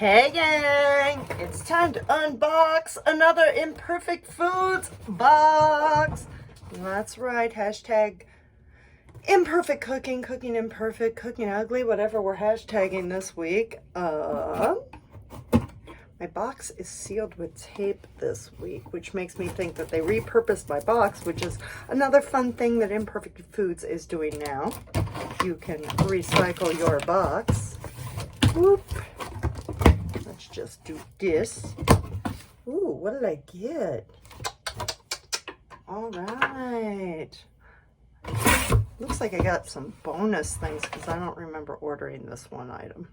Hey gang, it's time to unbox another Imperfect Foods Box. That's right, hashtag imperfect cooking, cooking imperfect, cooking ugly, whatever we're hashtagging this week. My box is sealed with tape this week, which makes me think that they repurposed my box, which is another fun thing that Imperfect Foods is doing now. You can recycle your box. Whoop. Let's just do this. Ooh, what did I get? All right. Looks like I got some bonus things because I don't remember ordering this one item.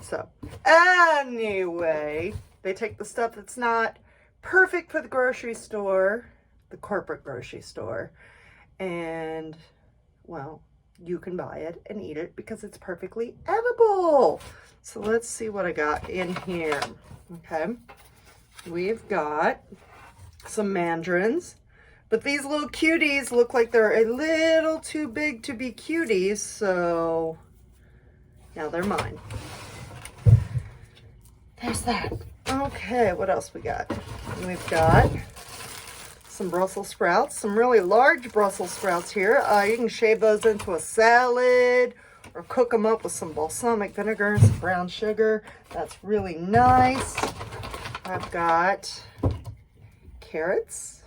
So, anyway, they take the stuff that's not perfect for the grocery store, the corporate grocery store, and, well, you can buy it and eat it because it's perfectly edible. So let's see what I got in here. Okay, we've got some mandarins, but these little cuties look like they're a little too big to be cuties, so now they're mine. There's that. Okay, what else we got? We've got some Brussels sprouts, some really large Brussels sprouts here. You can shave those into a salad or cook them up with some balsamic vinegar and some brown sugar. That's really nice. I've got carrots.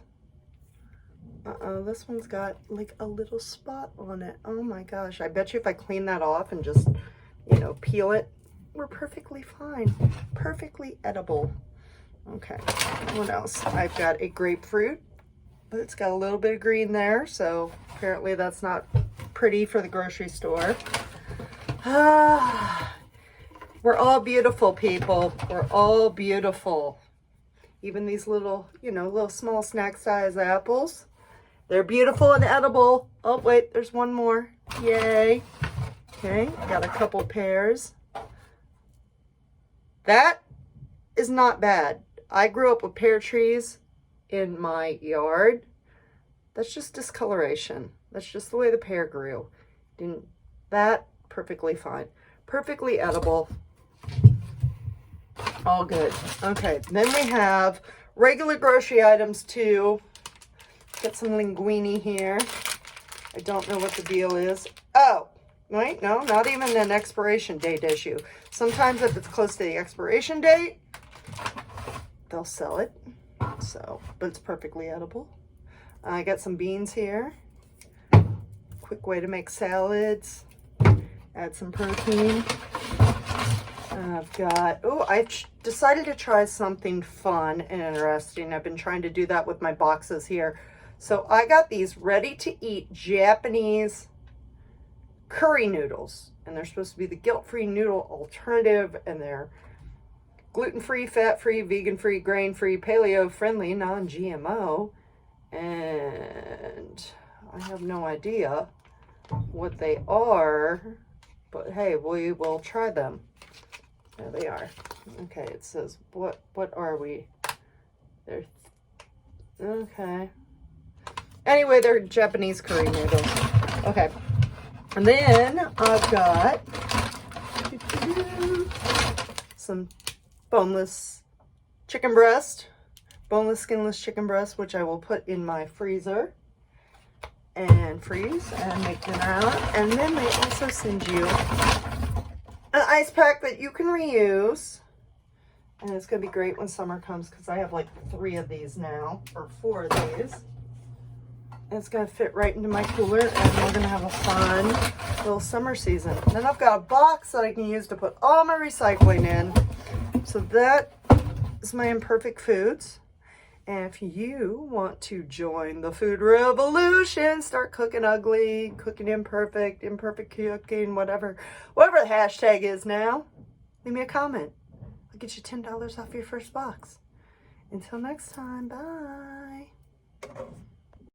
This one's got like a little spot on it. Oh my gosh. I bet you if I clean that off and just, peel it, we're perfectly fine. Perfectly edible. Okay, what else? I've got a grapefruit, but it's got a little bit of green there, so apparently that's not pretty for the grocery store. We're all beautiful, people. We're all beautiful. Even these little, little small snack size apples. They're beautiful and edible. Oh, wait, there's one more. Yay. Okay, got a couple pears. That is not bad. I grew up with pear trees in my yard. That's just discoloration. That's just the way the pear grew. That perfectly fine. Perfectly edible. All good. Okay, then we have regular grocery items too. Get some linguine here. I don't know what the deal is. Oh, wait, no, not even an expiration date issue. Sometimes if it's close to the expiration date, they'll sell it. So, but it's perfectly edible. I got some beans here. Quick way to make salads. Add some protein. I've got, I've decided to try something fun and interesting. I've been trying to do that with my boxes here. So I got these ready-to-eat Japanese curry noodles. And they're supposed to be the guilt-free noodle alternative. And they're gluten-free, fat-free, vegan-free, grain-free, paleo-friendly, non-GMO. And I have no idea what they are. But hey, we will try them. There they are. Okay, it says, what are we? They're, okay. Anyway, they're Japanese curry noodles. Okay. And then I've got some boneless chicken breast. Boneless, skinless chicken breast, which I will put in my freezer and freeze and make dinner out. And then they also send you an ice pack that you can reuse. And it's going to be great when summer comes because I have like 3 of these now, or 4 of these. And it's going to fit right into my cooler and we're going to have a fun little summer season. And then I've got a box that I can use to put all my recycling in. So that is my Imperfect Foods. And if you want to join the food revolution, start cooking ugly, cooking imperfect, imperfect cooking, whatever the hashtag is now, leave me a comment. I'll get you $10 off your first box. Until next time, bye.